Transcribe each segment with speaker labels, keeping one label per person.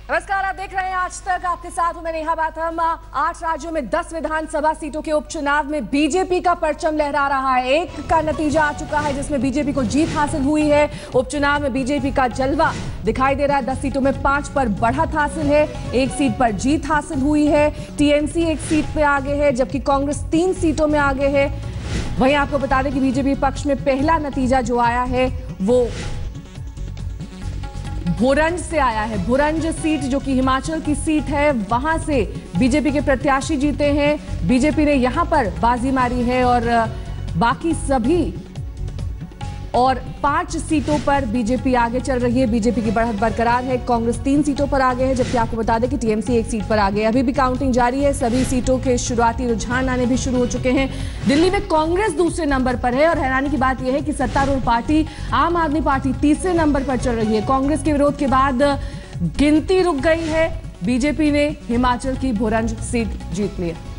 Speaker 1: नमस्कार, आप देख रहे हैं आज तक। आपके साथ हूं मैं नेहा बाथम। 8 राज्यों में 10 विधानसभा सीटों के उपचुनाव में बीजेपी का परचम लहरा रहा है। एक का नतीजा आ चुका है जिसमें बीजेपी को जीत हासिल हुई है। उपचुनाव में बीजेपी का जलवा दिखाई दे रहा है। 10 सीटों में 5 पर बढ़त हासिल है, 1 सीट पर जीत हासिल हुई है। टीएमसी 1 सीट पे आगे है, जबकि कांग्रेस 3 सीटों में आगे है। वहीं आपको बता दें कि बीजेपी पक्ष में पहला नतीजा जो आया है वो भोरंज से आया है। भोरंज सीट जो कि हिमाचल की सीट है, वहां से बीजेपी के प्रत्याशी जीते हैं। बीजेपी ने यहां पर बाजी मारी है और बाकी सभी और 5 सीटों पर बीजेपी आगे चल रही है। बीजेपी की बढ़त बरकरार है। कांग्रेस 3 सीटों पर आगे है, जबकि आपको बता दें कि टीएमसी 1 सीट पर आगे है। अभी भी काउंटिंग जारी है। सभी सीटों के शुरुआती रुझान आने भी शुरू हो चुके हैं। दिल्ली में कांग्रेस दूसरे नंबर पर है और हैरानी की बात यह है कि सत्तारूढ़ पार्टी आम आदमी पार्टी तीसरे नंबर पर चल रही है। कांग्रेस के विरोध के बाद गिनती रुक गई है। बीजेपी ने हिमाचल की भोरंज सीट जीत ली है।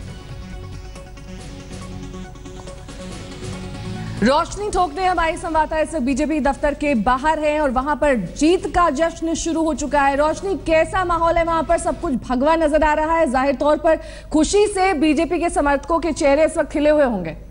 Speaker 1: रोशनी ठोकने हमारी संवाददाता इस बीजेपी दफ्तर के बाहर हैं और वहां पर जीत का जश्न शुरू हो चुका है। रोशनी, कैसा माहौल है वहां पर? सब कुछ भगवा नजर आ रहा है। जाहिर तौर पर खुशी से बीजेपी के समर्थकों के चेहरे इस वक्त खिले हुए होंगे।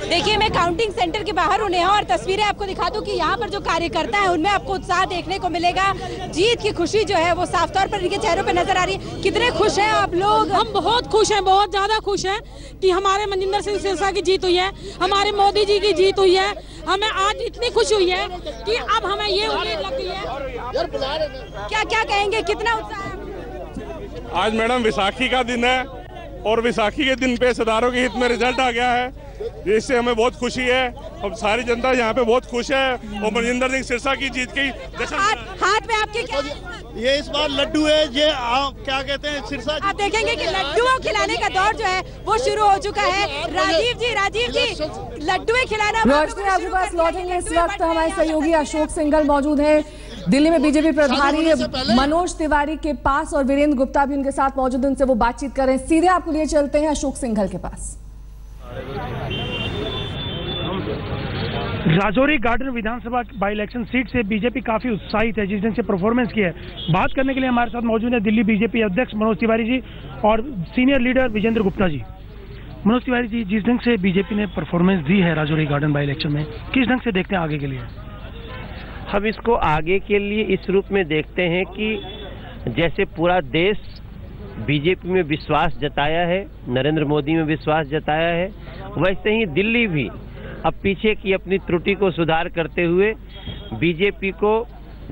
Speaker 2: देखिए, मैं काउंटिंग सेंटर के बाहर हूं नेहा और तस्वीरें आपको दिखा दूं कि यहाँ पर जो कार्यकर्ता है उनमें आपको उत्साह देखने को मिलेगा। जीत की खुशी जो है वो साफ तौर पर इनके चेहरों पे नजर आ रही है। कितने खुश हैं आप लोग?
Speaker 3: हम बहुत खुश हैं, बहुत ज्यादा खुश हैं कि हमारे मनजिंदर सिंह सिरसा की जीत हुई है, हमारे मोदी जी की जीत हुई है। हमें आज इतनी खुशी हुई है कि अब हमें ये उम्मीद लग गई है।
Speaker 2: क्या क्या कहेंगे, कितना उत्साह है?
Speaker 4: आज मैडम विसाखी का दिन है और विसाखी के दिन पे सरदारों के हित में रिजल्ट आ गया है, इससे हमें बहुत खुशी है। अब सारी जनता यहाँ पे बहुत खुश है और मनजिंदर सिंह सिरसा की जीत की जश्न।
Speaker 2: हाथ में आपके क्या?
Speaker 5: ये इस बार लड्डू है, ये क्या कहते हैं सिरसा।
Speaker 2: आप देखेंगे कि लड्डुओं खिलाने का दौर जो है वो शुरू हो चुका है। राजीव जी लड्डुएं खिलाना।
Speaker 1: रोशनी, आपके पास लौटेंगे। इस वक्त हमारे सहयोगी अशोक सिंघल मौजूद हैं दिल्ली में। बीजेपी प्रभारी मनोज तिवारी के पास और वीरेंद्र गुप्ता भी उनके साथ मौजूद हैं, उनसे वो बातचीत कर रहे हैं। सीधे आपको लिए चलते हैं अशोक सिंघल के पास।
Speaker 6: राजौरी गार्डन विधानसभा बाई इलेक्शन सीट से बीजेपी काफी उत्साहित है, जिस दिन से परफॉर्मेंस की है। बात करने के लिए हमारे साथ मौजूद है दिल्ली बीजेपी अध्यक्ष मनोज तिवारी जी और सीनियर लीडर विजेंद्र गुप्ता जी। मनोज तिवारी जी, जिस ढंग से बीजेपी ने परफॉर्मेंस दी है राजौरी गार्डन बाई इलेक्शन में, किस ढंग से देखते हैं आगे के लिए?
Speaker 7: हम इसको आगे के लिए इस रूप में देखते हैं कि जैसे पूरा देश बीजेपी में विश्वास जताया है, नरेंद्र मोदी में विश्वास जताया है, वैसे ही दिल्ली भी अब पीछे की अपनी त्रुटि को सुधार करते हुए बीजेपी को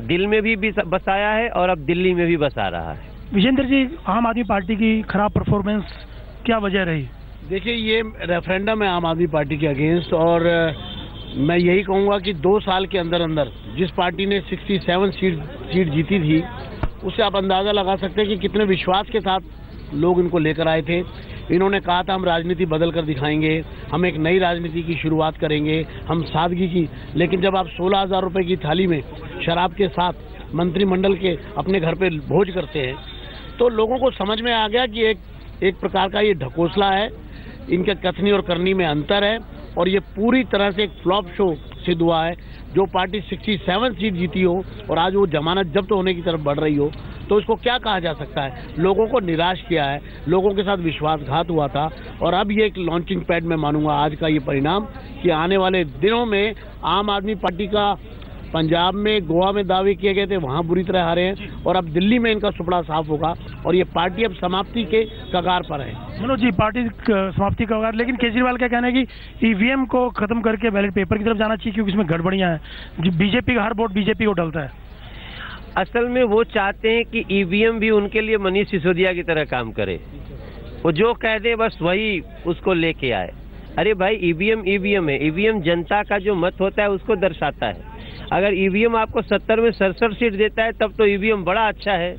Speaker 7: दिल में भी बसाया है और अब दिल्ली में भी बसा रहा है।
Speaker 6: विजेंद्र जी, आम आदमी पार्टी की खराब परफॉर्मेंस क्या वजह रही?
Speaker 5: देखिए, ये रेफरेंडम है आम आदमी पार्टी के अगेंस्ट और मैं यही कहूँगा कि 2 साल के अंदर अंदर जिस पार्टी ने 67 सीट जीती थी, उससे आप अंदाज़ा लगा सकते हैं कि कितने विश्वास के साथ लोग इनको लेकर आए थे। इन्होंने कहा था हम राजनीति बदल कर दिखाएंगे, हम एक नई राजनीति की शुरुआत करेंगे, हम सादगी की। लेकिन जब आप 16,000 रुपये की थाली में शराब के साथ मंत्रिमंडल के अपने घर पे भोज करते हैं, तो लोगों को समझ में आ गया कि एक प्रकार का ये ढकोसला है, इनके कथनी और करनी में अंतर है और ये पूरी तरह से एक फ्लॉप शो सिद्ध हुआ है। जो पार्टी 67 सीट जीती हो और आज वो जमानत जब्त होने की तरफ बढ़ रही हो, तो इसको क्या कहा जा सकता है? लोगों को निराश किया है, लोगों के साथ विश्वासघात हुआ था और अब ये एक लॉन्चिंग पैड में मानूंगा आज का ये परिणाम कि आने वाले दिनों में आम आदमी पार्टी का पंजाब में, गोवा में दावे किए गए थे, वहाँ बुरी तरह हारे हैं और अब दिल्ली में इनका सुपड़ा साफ होगा और ये पार्टी अब समाप्ति के कगार पर है।
Speaker 6: मनोज जी, पार्टी समाप्ति का कगार, लेकिन केजरीवाल का कहना है कि ईवीएम को खत्म करके बैलेट पेपर की तरफ जाना चाहिए क्योंकि इसमें गड़बड़ियां हैं। बीजेपी का हर वोट बीजेपी को डलता है।
Speaker 7: असल में वो चाहते हैं कि ईवीएम भी उनके लिए मनीष सिसोदिया की तरह काम करे, वो जो कह दे बस वही उसको लेके आए। अरे भाई, ईवीएम है, ईवीएम जनता का जो मत होता है उसको दर्शाता है। अगर ईवीएम आपको 70 में 67 सीट देता है तब तो ईवीएम बड़ा अच्छा है,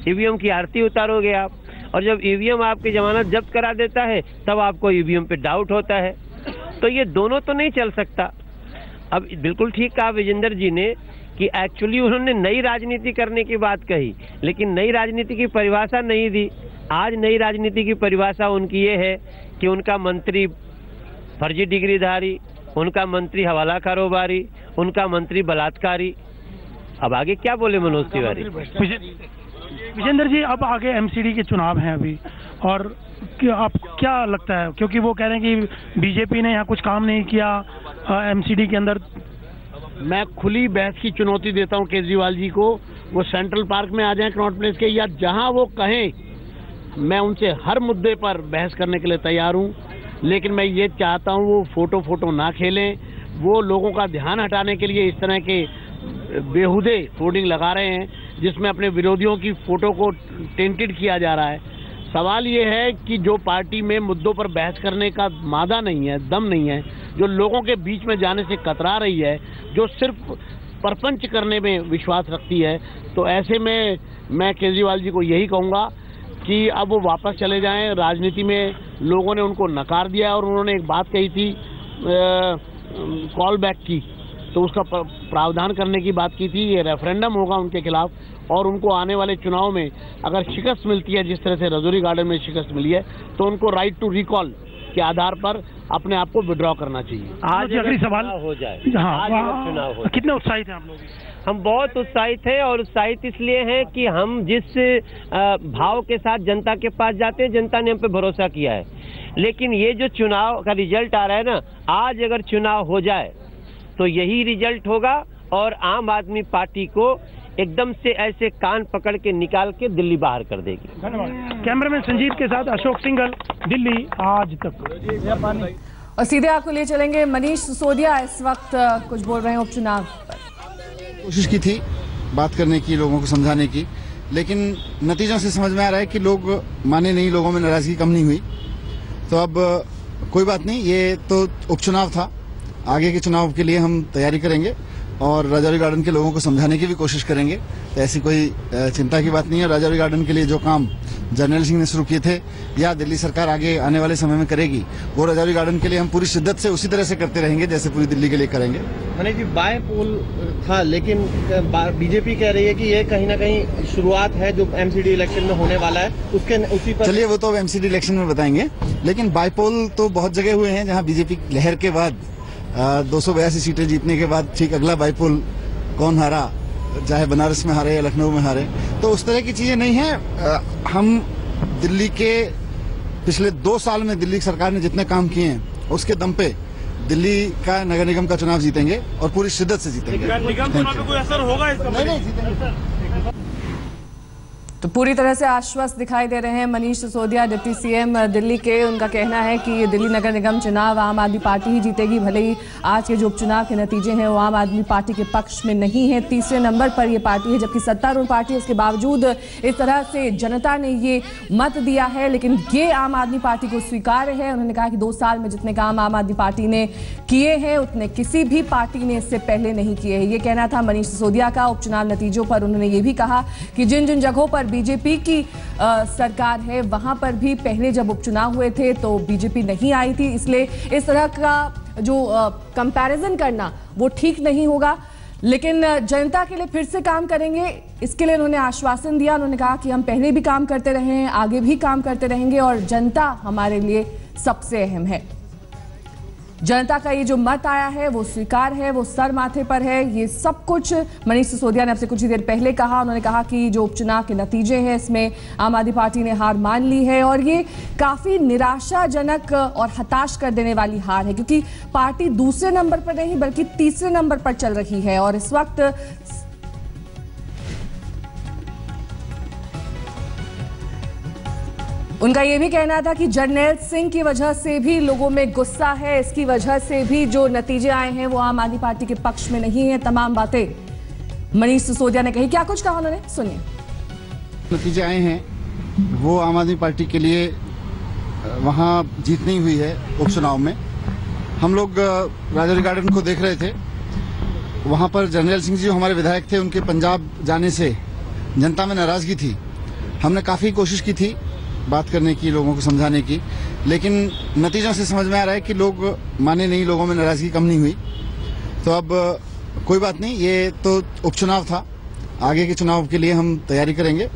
Speaker 7: ईवीएम की आरती उतारोगे आप। और जब ईवीएम आपकी जमानत जब्त करा देता है तब आपको ईवीएम पे डाउट होता है। तो ये दोनों तो नहीं चल सकता। अब बिल्कुल ठीक कहा विजेंद्र जी ने कि एक्चुअली उन्होंने नई राजनीति करने की बात कही, लेकिन नई राजनीति की परिभाषा नहीं दी। आज नई राजनीति की परिभाषा उनकी ये है कि उनका मंत्री फर्जी डिग्रीधारी, उनका मंत्री हवाला कारोबारी, उनका मंत्री बलात्कारी। अब आगे क्या बोले मनोज तिवारी।
Speaker 6: विजेंद्र जी, अब आगे एमसीडी के चुनाव हैं अभी, और आप क्या लगता है, क्योंकि वो कह रहे हैं कि बीजेपी ने यहाँ कुछ काम नहीं किया एमसीडी के अंदर।
Speaker 5: मैं खुली बहस की चुनौती देता हूँ केजरीवाल जी को। वो सेंट्रल पार्क में आ जाएं कनॉट प्लेस के, या जहां वो कहें, मैं उनसे हर मुद्दे पर बहस करने के लिए तैयार हूं। लेकिन मैं ये चाहता हूं वो फोटो ना खेलें। वो लोगों का ध्यान हटाने के लिए इस तरह के बेहुदे होर्डिंग लगा रहे हैं जिसमें अपने विरोधियों की फोटो को टेंटेड किया जा रहा है। सवाल ये है कि जो पार्टी में मुद्दों पर बहस करने का मादा नहीं है, दम नहीं है, जो लोगों के बीच में जाने से कतरा रही है, जो सिर्फ परपंच करने में विश्वास रखती है, तो ऐसे में मैं केजरीवाल जी को यही कहूँगा कि अब वो वापस चले जाएं। राजनीति में लोगों ने उनको नकार दिया और उन्होंने एक बात कही थी कॉल बैक की, तो उसका प्रावधान करने की बात की थी। ये रेफरेंडम होगा उनके खिलाफ, और उनको आने वाले चुनाव में अगर शिकस्त मिलती है, जिस तरह से रजौरी गार्डन में शिकस्त मिली है, तो उनको राइट टू रिकॉल के आधार पर अपने आप को विड्रॉ करना चाहिए।
Speaker 7: आज अगर सवाल हो जाए, आज चुनाव हो,
Speaker 6: कितने उत्साहित हैं आप लोग?
Speaker 7: हम बहुत उत्साहित हैं, और उत्साहित इसलिए हैं कि हम जिस भाव के साथ जनता के पास जाते हैं, जनता ने हम पे भरोसा किया है। लेकिन ये जो चुनाव का रिजल्ट आ रहा है ना, आज अगर चुनाव हो जाए तो यही रिजल्ट होगा, और आम आदमी पार्टी को एकदम से ऐसे कान पकड़ के निकाल के दिल्ली बाहर कर देगी।
Speaker 6: धन्यवाद। कैमरामैन संजीव के साथ अशोक सिंघल, दिल्ली आज तक।
Speaker 1: और सीधे आपको ले चलेंगे मनीष सिसोदिया, इस वक्त कुछ बोल रहे हैं उपचुनाव पर।
Speaker 8: कोशिश की थी बात करने की, लोगों को समझाने की, लेकिन नतीजों से समझ में आ रहा है कि लोग माने नहीं, लोगों में नाराजगी कम नहीं हुई। तो अब कोई बात नहीं, ये तो उपचुनाव था, आगे के चुनाव के लिए हम तैयारी करेंगे और राजौरी गार्डन के लोगों को समझाने की भी कोशिश करेंगे। तो ऐसी कोई चिंता की बात नहीं है। राजौरी गार्डन के लिए जो काम जर्नैल सिंह ने शुरू किए थे या दिल्ली सरकार आगे आने वाले समय में करेगी, वो राजौरी गार्डन के लिए हम पूरी शिद्दत से उसी तरह से करते रहेंगे जैसे पूरी दिल्ली के लिए करेंगे।
Speaker 9: मनीष जी, बाय पोल था, लेकिन बीजेपी कह रही है कि ये कहीं ना कहीं शुरुआत है जो एमसीडी इलेक्शन में होने वाला है, उसके उसी पर।
Speaker 8: चलिए, वो तो एमसीडी इलेक्शन में बताएंगे, लेकिन बाय पोल तो बहुत जगह हुए हैं जहाँ बीजेपी लहर के बाद 282 सीटें जीतने के बाद ठीक अगला बाईपोल कौन हारा, चाहे बनारस में हारे या लखनऊ में हारे, तो उस तरह की चीजें नहीं है। हम दिल्ली के पिछले 2 साल में दिल्ली सरकार ने जितने काम किए हैं उसके दम पे दिल्ली का नगर निगम का चुनाव जीतेंगे और पूरी शिद्दत से जीतेंगे।
Speaker 4: निगम चुनाव में कोई असर होगा इसका?
Speaker 8: नहीं, जीतेंगे।
Speaker 1: तो पूरी तरह से आश्वस्त दिखाई दे रहे हैं मनीष सिसोदिया, डिप्टी सीएम दिल्ली के। उनका कहना है कि दिल्ली नगर निगम चुनाव आम आदमी पार्टी ही जीतेगी, भले ही आज के जो उपचुनाव के नतीजे हैं वो आम आदमी पार्टी के पक्ष में नहीं है। तीसरे नंबर पर ये पार्टी है, जबकि सत्तारूढ़ पार्टी है। इसके बावजूद इस तरह से जनता ने ये मत दिया है, लेकिन ये आम आदमी पार्टी को स्वीकार्य है। उन्होंने कहा कि 2 साल में जितने काम आम आदमी पार्टी ने किए हैं उतने किसी भी पार्टी ने इससे पहले नहीं किए हैं। ये कहना था मनीष सिसोदिया का। उपचुनाव नतीजों पर उन्होंने ये भी कहा कि जिन जिन जगहों पर बीजेपी की सरकार है वहां पर भी पहले जब उपचुनाव हुए थे तो बीजेपी नहीं आई थी, इसलिए इस तरह का जो कंपैरिजन करना वो ठीक नहीं होगा। लेकिन जनता के लिए फिर से काम करेंगे, इसके लिए उन्होंने आश्वासन दिया। उन्होंने कहा कि हम पहले भी काम करते रहे हैं, आगे भी काम करते रहेंगे और जनता हमारे लिए सबसे अहम है। जनता का ये जो मत आया है वो स्वीकार है, वो सर माथे पर है। ये सब कुछ मनीष सिसोदिया ने आपसे कुछ ही देर पहले कहा। उन्होंने कहा कि जो उपचुनाव के नतीजे हैं इसमें आम आदमी पार्टी ने हार मान ली है और ये काफी निराशाजनक और हताश कर देने वाली हार है, क्योंकि पार्टी दूसरे नंबर पर नहीं बल्कि तीसरे नंबर पर चल रही है। और इस वक्त उनका यह भी कहना था कि जर्नैल सिंह की वजह से भी लोगों में गुस्सा है, इसकी वजह से भी जो नतीजे आए हैं वो आम आदमी पार्टी के पक्ष में नहीं है। तमाम बातें मनीष सिसोदिया ने कही। क्या कुछ कहा उन्होंने, सुनिए।
Speaker 8: नतीजे आए हैं वो आम आदमी पार्टी के लिए वहां जीत नहीं हुई है उपचुनाव में। हम लोग राजौरी गार्डन को देख रहे थे, वहां पर जर्नैल सिंह जी जो हमारे विधायक थे उनके पंजाब जाने से जनता में नाराजगी थी। हमने काफी कोशिश की थी बात करने की, लोगों को समझाने की, लेकिन नतीजों से समझ में आ रहा है कि लोग माने नहीं, लोगों में नाराजगी कम नहीं हुई। तो अब कोई बात नहीं, ये तो उपचुनाव था, आगे के चुनाव के लिए हम तैयारी करेंगे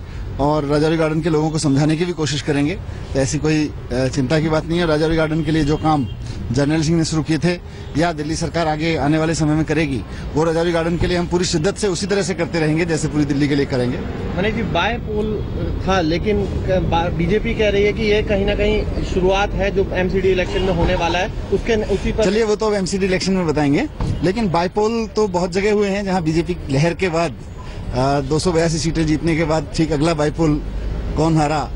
Speaker 8: और राजौरी गार्डन के लोगों को समझाने की भी कोशिश करेंगे। तो ऐसी कोई चिंता की बात नहीं है। राजौरी गार्डन के लिए जो काम जर्नैल सिंह ने शुरू किए थे या दिल्ली सरकार आगे आने वाले समय में करेगी, वो राजौरी गार्डन के लिए हम पूरी शिद्दत से उसी तरह से करते रहेंगे जैसे पूरी दिल्ली के लिए करेंगे।
Speaker 9: मनीष जी, बाय पोल था, लेकिन बीजेपी कह रही है कि ये कहीं ना कहीं शुरुआत है जो एमसीडी इलेक्शन में होने वाला है, उसके उसी पर।
Speaker 8: चलिए, वो तो एमसीडी इलेक्शन में बताएंगे, लेकिन बायपोल तो बहुत जगह हुए हैं जहां बीजेपी लहर के बाद 282 सीटें जीतने के बाद ठीक अगला बायपोल कौन हारा,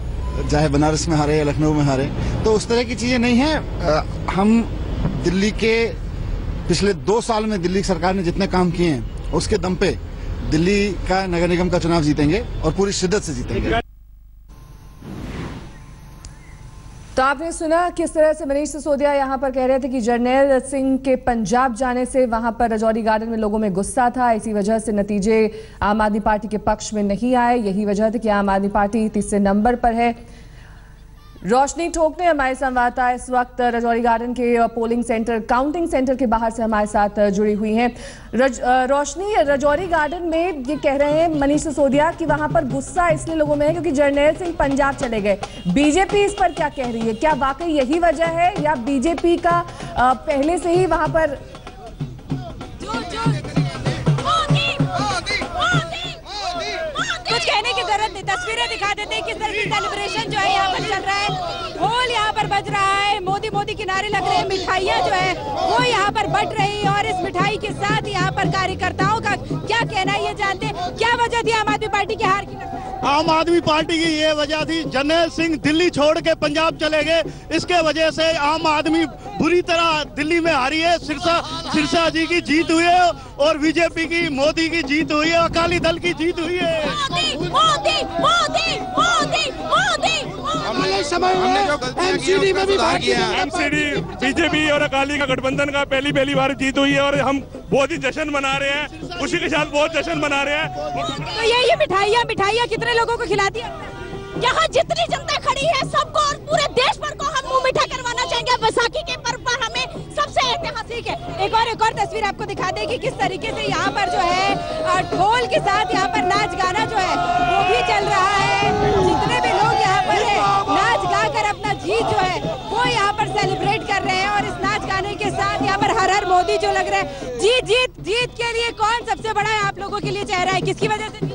Speaker 8: चाहे बनारस में हारे या लखनऊ में हारे, तो उस तरह की चीजें नहीं है। हम दिल्ली के पिछले 2 साल में दिल्ली सरकार ने जितने काम किए हैं उसके दम पे दिल्ली का नगर निगम का चुनाव जीतेंगे और पूरी शिद्दत से जीतेंगे।
Speaker 1: तो आपने सुना किस तरह से मनीष सिसोदिया यहाँ पर कह रहे थे कि जर्नैल सिंह के पंजाब जाने से वहां पर राजौरी गार्डन में लोगों में गुस्सा था, इसी वजह से नतीजे आम आदमी पार्टी के पक्ष में नहीं आए। यही वजह थी कि आम आदमी पार्टी तीसरे नंबर पर है। रोशनी ठोकने हमारे संवाददाता इस वक्त राजौरी गार्डन के पोलिंग सेंटर, काउंटिंग सेंटर के बाहर से हमारे साथ जुड़ी हुई हैं। रोशनी, राजौरी गार्डन में ये कह रहे हैं मनीष सिसोदिया कि वहां पर गुस्सा इसलिए लोगों में है क्योंकि जर्नैल सिंह पंजाब चले गए। बीजेपी इस पर क्या कह रही है? क्या वाकई यही वजह है या बीजेपी का पहले से ही वहां पर
Speaker 2: कुछ कहने की जरूरत नहीं? तस्वीरें दिखा देते हैं किस तरह की सेलिब्रेशन जो है यहाँ पर चल रहा है। ढोल यहाँ पर बज रहा है, मोदी मोदी के नारे लग रहे हैं, मिठाइयाँ जो है वो यहाँ पर बट रही है और इस मिठाई के साथ यहाँ पर कार्यकर्ताओं का क्या कहना है ये जानते हैं। क्या वजह थी आम आदमी पार्टी की हार की?
Speaker 10: आम आदमी पार्टी की ये वजह थी, जर्नैल सिंह दिल्ली छोड़ के पंजाब चले गए, इसके वजह से आम आदमी बुरी तरह दिल्ली में हारी है। सिरसा जी की जीत हुई है और बीजेपी की, मोदी की जीत हुई है, अकाली दल की जीत हुई है।
Speaker 2: मोदी मोदी मोदी मोदी
Speaker 10: हमने समय में एमसीडी में भी भाग किया।
Speaker 4: एमसीडी बीजेपी और अकाली का गठबंधन का पहली बार जीत हुई है और हम बहुत ही जश्न मना रहे हैं, खुशी के साथ बहुत जश्न मना रहे हैं।
Speaker 2: तो ये मिठाइयाँ कितने लोगों को खिलाती है? यहाँ जितनी जनता खड़ी है सबको और पूरे देश भर को हम मुंह मीठा करवाना चाहेंगे। बैसाखी के पर्व पर हमें सबसे ऐतिहासिक है। एक और तस्वीर आपको दिखा देगी किस तरीके से यहाँ पर जो है ढोल के साथ यहाँ पर नाच गाना जो है वो भी चल रहा है। जितने भी लोग यहाँ पर है नाच गा कर अपना जीत जो है वो यहाँ पर सेलिब्रेट कर रहे हैं और इस नाच गाने के साथ यहाँ पर हर हर मोदी जो लग रहा है। जीत के लिए कौन सबसे बड़ा है आप लोगों के लिए चेहरा है, किसकी वजह से?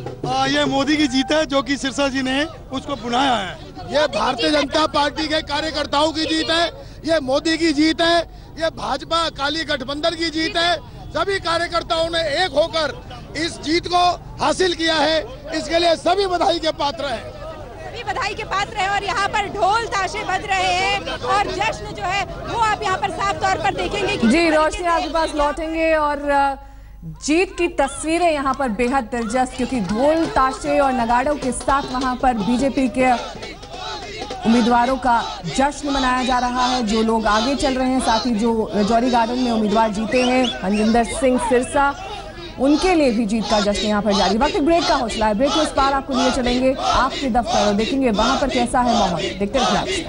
Speaker 10: ये मोदी की जीत है जो कि सिरसा जी ने उसको बुलाया है। ये भारतीय जनता पार्टी के कार्यकर्ताओं की जीत है, ये मोदी की जीत है, ये भाजपा अकाली गठबंधन की जीत है। सभी कार्यकर्ताओं ने एक होकर इस जीत को हासिल किया है, इसके लिए सभी बधाई के पात्र हैं।
Speaker 2: बधाई के पात्र है और यहाँ पर ढोल ताशे बज रहे हैं और जश्न जो है वो आप यहाँ पर साफ तौर पर देखेंगे।
Speaker 1: जी रोशनी, आपके पास लौटेंगे और जीत की तस्वीरें यहाँ पर बेहद दिलचस्प, क्योंकि ढोल ताशे और नगाड़ों के साथ वहाँ पर बीजेपी के उम्मीदवारों का जश्न मनाया जा रहा है। जो लोग आगे चल रहे हैं, साथ ही जो राजौरी गार्डन में उम्मीदवार जीते हैं मनजिंदर सिंह सिरसा, उनके लिए भी जीत का जश्न यहाँ पर जारी। वक्त ब्रेक का हौसला है, ब्रेक के उस पार आपको लिए चलेंगे आपके दफ्तर और देखेंगे वहां पर कैसा है माहौल। देखते रहिए।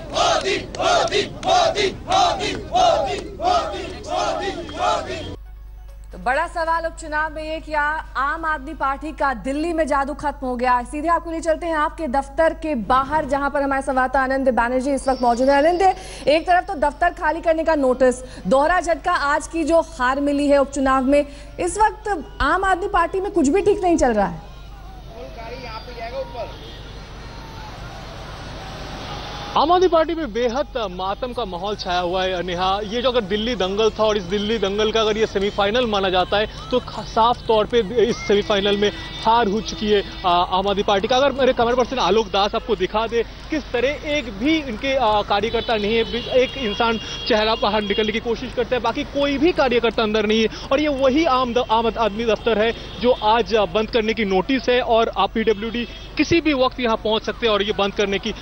Speaker 1: तो बड़ा सवाल उपचुनाव में ये क्या आम आदमी पार्टी का दिल्ली में जादू खत्म हो गया? सीधे आपको ले चलते हैं आपके दफ्तर के बाहर, जहां पर हमारे संवाददाता आनंद बैनर्जी इस वक्त मौजूद है। आनंद, एक तरफ तो दफ्तर खाली करने का नोटिस, दोहरा झटका आज की जो हार मिली है उपचुनाव में, इस वक्त आम आदमी पार्टी में कुछ भी ठीक नहीं चल रहा है।
Speaker 11: आम आदमी पार्टी में बेहद मातम का माहौल छाया हुआ है नेहा। ये जो अगर दिल्ली दंगल था और इस दिल्ली दंगल का अगर ये सेमीफाइनल माना जाता है तो साफ तौर पे इस सेमीफाइनल में हार हो चुकी है आम आदमी पार्टी का। अगर मेरे कैमरा पर्सन आलोक दास आपको दिखा दे किस तरह एक भी इनके कार्यकर्ता नहीं है, एक इंसान चेहरा बाहर निकलने की कोशिश करता है, बाकी कोई भी कार्यकर्ता अंदर नहीं है। और ये वही आम आदमी दफ्तर है जो आज बंद करने की नोटिस है और आप PWD किसी भी वक्त यहाँ पहुंच सकते हैं और ये बंद करने की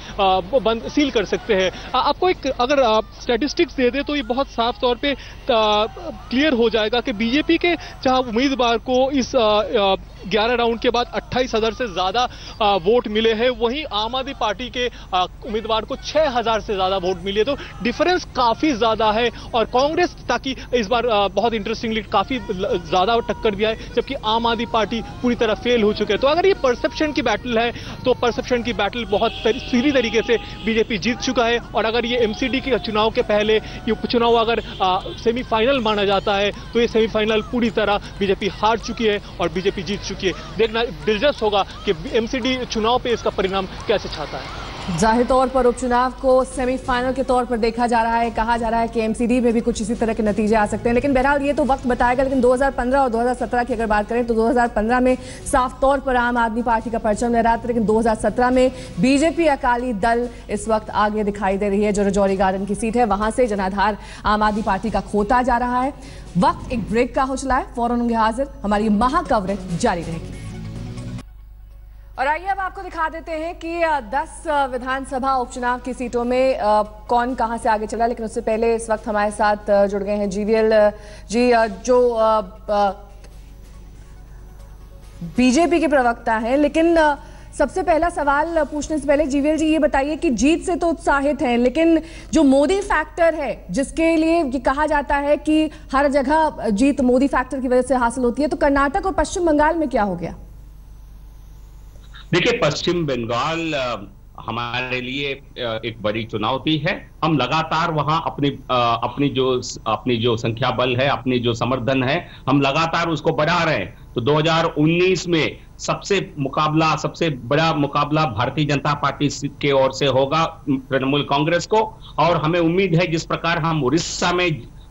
Speaker 11: सील कर सकते हैं। आपको एक अगर स्टैटिस्टिक्स दे दे तो ये बहुत साफ तौर पे क्लियर हो जाएगा कि बीजेपी के जहां उम्मीदवार को इस 11 राउंड के बाद 28,000 से ज्यादा वोट मिले हैं, वहीं आम आदमी पार्टी के उम्मीदवार को 6,000 से ज्यादा वोट मिले। तो डिफरेंस काफी ज्यादा है और कांग्रेस ताकि इस बार बहुत इंटरेस्टिंगली काफी ज्यादा टक्कर दिया है, जबकि आम आदमी पार्टी पूरी तरह फेल हो चुके हैं। तो अगर ये परसेप्शन की बैटल बैटल है तो परसेप्शन की बैटल बहुत सीधी तरीके से बीजेपी जीत चुका है। और अगर ये एमसीडी के चुनाव के पहले ये चुनाव अगर सेमीफाइनल माना जाता है तो ये सेमीफाइनल पूरी तरह बीजेपी हार चुकी है और बीजेपी जीत चुकी है। देखना दिलचस्प होगा कि एमसीडी चुनाव पे इसका परिणाम कैसे छाता है।
Speaker 1: जाहिर तौर पर उपचुनाव को सेमीफाइनल के तौर पर देखा जा रहा है। कहा जा रहा है कि एमसीडी में भी कुछ इसी तरह के नतीजे आ सकते हैं, लेकिन बहरहाल ये तो वक्त बताएगा। लेकिन 2015 और 2017 की अगर बात करें तो 2015 में साफ तौर पर आम आदमी पार्टी का परचम लहरा था, लेकिन 2017 में बीजेपी अकाली दल इस वक्त आगे दिखाई दे रही है। जो रजौरी गार्डन की सीट है वहां से जनाधार आम आदमी पार्टी का खोता जा रहा है। वक्त एक ब्रेक का हो चला है, फौरन होंगे हाजिर, हमारी महा कवरेज जारी रहेगी। और आइए अब आपको दिखा देते हैं कि 10 विधानसभा उपचुनाव की सीटों में कौन कहां से आगे चला। लेकिन उससे पहले इस वक्त हमारे साथ जुड़ गए हैं जीवीएल जी, जो बीजेपी के प्रवक्ता हैं। लेकिन सबसे पहला सवाल पूछने से पहले जीवीएल जी ये बताइए कि जीत से तो उत्साहित हैं, लेकिन जो मोदी फैक्टर है जिसके लिए ये कहा जाता है कि हर जगह जीत मोदी फैक्टर की वजह से हासिल होती है, तो कर्नाटक और पश्चिम बंगाल में क्या हो गया?
Speaker 12: देखिए, पश्चिम बंगाल हमारे लिए एक बड़ी चुनौती है। हम लगातार वहां अपनी जो संख्या बल है, अपनी जो समर्थन है, हम लगातार उसको बढ़ा रहे हैं। तो 2019 में सबसे बड़ा मुकाबला भारतीय जनता पार्टी के ओर से होगा तृणमूल कांग्रेस को, और हमें उम्मीद है जिस प्रकार हम उड़ीसा में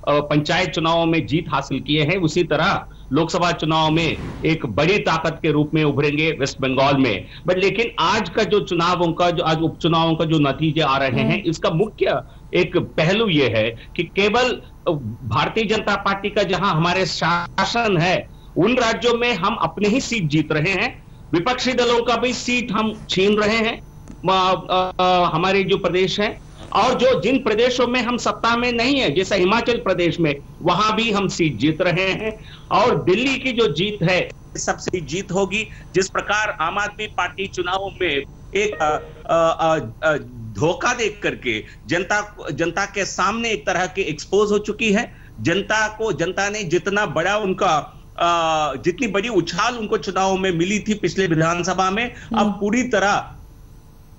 Speaker 12: पंचायत चुनावों में जीत हासिल किए हैं, उसी तरह लोकसभा चुनाव में एक बड़ी ताकत के रूप में उभरेंगे वेस्ट बंगाल में। बट लेकिन आज का जो चुनावों का आज उपचुनावों का जो नतीजे आ रहे हैं, इसका मुख्य एक पहलू ये है कि केवल भारतीय जनता पार्टी का जहां हमारे शासन है उन राज्यों में हम अपने ही सीट जीत रहे हैं, विपक्षी दलों का भी सीट हम छीन रहे हैं हमारे जो प्रदेश हैं, और जिन प्रदेशों में हम सत्ता में नहीं है जैसे हिमाचल प्रदेश में, वहां भी हम सीट जीत रहे हैं। और दिल्ली की जो जीत है सबसे जीत होगी। जिस प्रकार आम आदमी पार्टी चुनावों में एक धोखा देख करके जनता के सामने एक तरह की एक्सपोज हो चुकी है। जनता ने जितना बड़ा उनका जितनी बड़ी उछाल उनको चुनाव में मिली थी पिछले विधानसभा में, अब पूरी तरह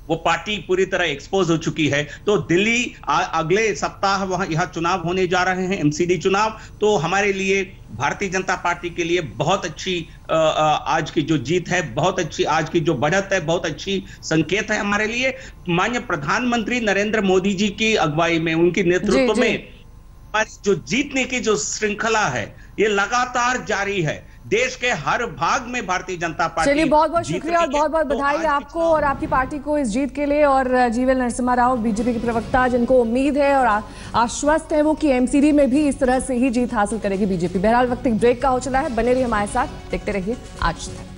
Speaker 12: वो पार्टी पूरी तरह एक्सपोज हो चुकी है। तो दिल्ली अगले सप्ताह यहाँ चुनाव होने जा रहे हैं, एमसीडी चुनाव। तो हमारे लिए भारतीय जनता पार्टी के लिए बहुत अच्छी आज की जो जीत है, बहुत अच्छी आज की जो बढ़त है, बहुत अच्छी संकेत है हमारे लिए। माननीय प्रधानमंत्री नरेंद्र मोदी जी की अगुवाई में, उनके नेतृत्व में हमारी जो जीतने की जो श्रृंखला है ये लगातार जारी है। देश के हर भाग में भारतीय जनता पार्टी।
Speaker 1: चलिए, बहुत बहुत शुक्रिया और बहुत बहुत बधाई आपको और आपकी पार्टी को इस जीत के लिए। और जीवीएल नरसिम्हा राव बीजेपी के प्रवक्ता, जिनको उम्मीद है और आश्वस्त है वो कि एमसीडी में भी इस तरह से ही जीत हासिल करेगी बीजेपी। बहरहाल वक्त एक ब्रेक का हो चला है, बने रहिए हमारे साथ, देखते रहिए आज तक।